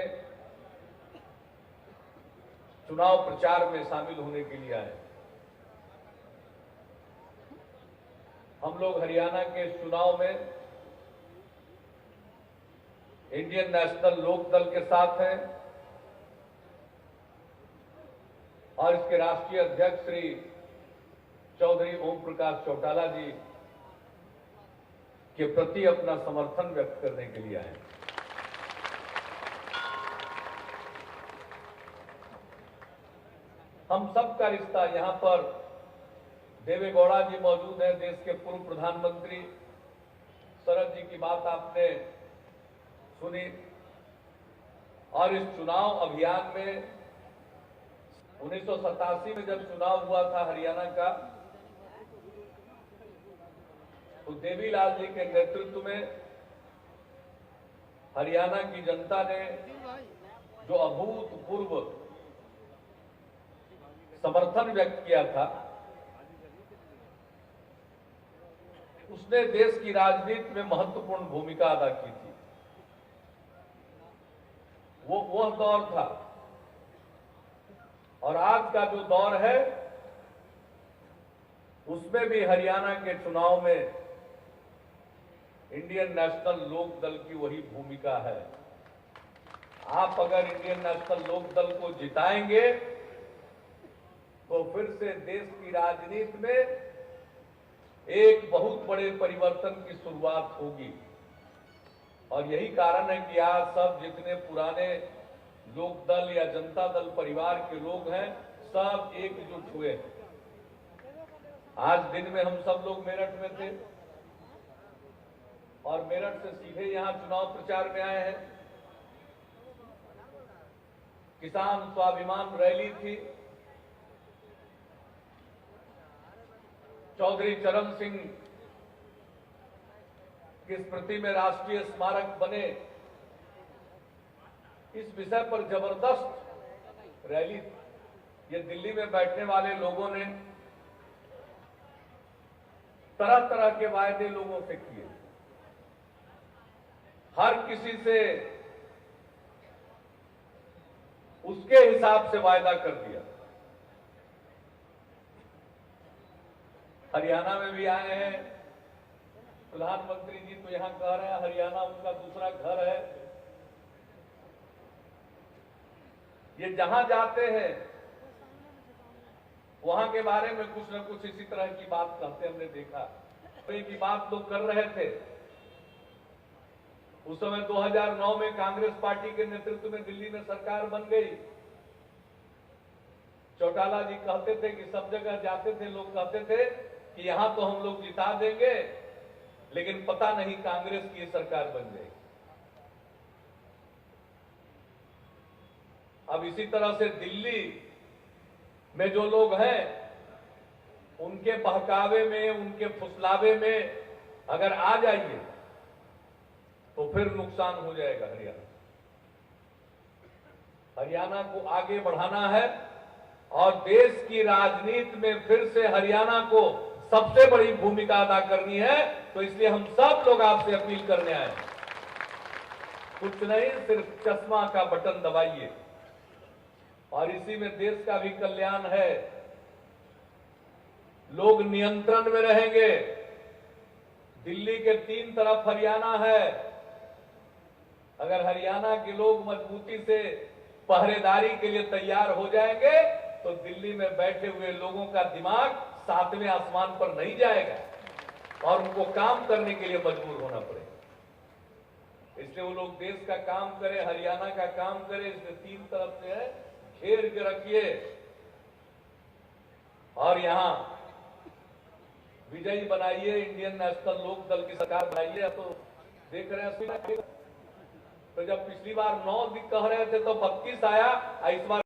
में चुनाव प्रचार में शामिल होने के लिए आए। हम लोग हरियाणा के चुनाव में इंडियन नेशनल लोकदल के साथ हैं और इसके राष्ट्रीय अध्यक्ष श्री चौधरी ओम प्रकाश चौटाला जी के प्रति अपना समर्थन व्यक्त करने के लिए आए। हम सब का रिश्ता, यहां पर देवेगौड़ा जी मौजूद हैं, देश के पूर्व प्रधानमंत्री। शरद जी की बात आपने सुनी और इस चुनाव अभियान में 1987 में जब चुनाव हुआ था हरियाणा का, तो देवीलाल जी के नेतृत्व में हरियाणा की जनता ने जो अभूतपूर्व समर्थन व्यक्त किया था, उसने देश की राजनीति में महत्वपूर्ण भूमिका अदा की थी। वह दौर था और आज का जो दौर है उसमें भी हरियाणा के चुनाव में इंडियन नेशनल लोकदल की वही भूमिका है। आप अगर इंडियन नेशनल लोकदल को जिताएंगे तो फिर से देश की राजनीति में एक बहुत बड़े परिवर्तन की शुरुआत होगी। और यही कारण है कि आज सब जितने पुराने लोकदल या जनता दल परिवार के लोग हैं, सब एकजुट हुए हैं। आज दिन में हम सब लोग मेरठ में थे और मेरठ से सीधे यहां चुनाव प्रचार में आए हैं। किसान स्वाभिमान रैली थी। चौधरी चरण सिंह की स्मृति में राष्ट्रीय स्मारक बने, इस विषय पर जबरदस्त रैली थी। ये दिल्ली में बैठने वाले लोगों ने तरह तरह के वायदे लोगों से किए, हर किसी से उसके हिसाब से वायदा कर दिया। हरियाणा में भी आए हैं प्रधानमंत्री जी, तो यहां कह रहे हैं हरियाणा उनका दूसरा घर है। ये जहां जाते हैं वहां के बारे में कुछ न कुछ इसी तरह की बात करते हमने देखा। की बात लोग कर रहे थे। उस समय 2009 में कांग्रेस पार्टी के नेतृत्व में दिल्ली में सरकार बन गई। चौटाला जी कहते थे कि सब जगह जाते थे, लोग कहते थे कि यहां तो हम लोग जिता देंगे, लेकिन पता नहीं कांग्रेस की सरकार बन जाएगी। अब इसी तरह से दिल्ली में जो लोग हैं, उनके बहकावे में, उनके फुसलावे में अगर आ जाइए तो फिर नुकसान हो जाएगा। हरियाणा को आगे बढ़ाना है और देश की राजनीति में फिर से हरियाणा को सबसे बड़ी भूमिका अदा करनी है। तो इसलिए हम सब लोग आपसे अपील करने आए, कुछ नहीं, सिर्फ चश्मा का बटन दबाइए और इसी में देश का भी कल्याण है। लोग नियंत्रण में रहेंगे। दिल्ली के 3 तरफ हरियाणा है। अगर हरियाणा के लोग मजबूती से पहरेदारी के लिए तैयार हो जाएंगे तो दिल्ली में बैठे हुए लोगों का दिमाग 7वें आसमान पर नहीं जाएगा और उनको काम करने के लिए मजबूर होना पड़ेगा। इसलिए वो लोग देश का काम करें, हरियाणा का काम करें। इसलिए 3 तरफ से है, घेर के रखिए और यहां विजयी बनाइए, इंडियन नेशनल लोकदल की सरकार बनाइए। तो देख रहे हैं, तो जब पिछली बार 9 कह रहे थे तो 32 आया, इस बार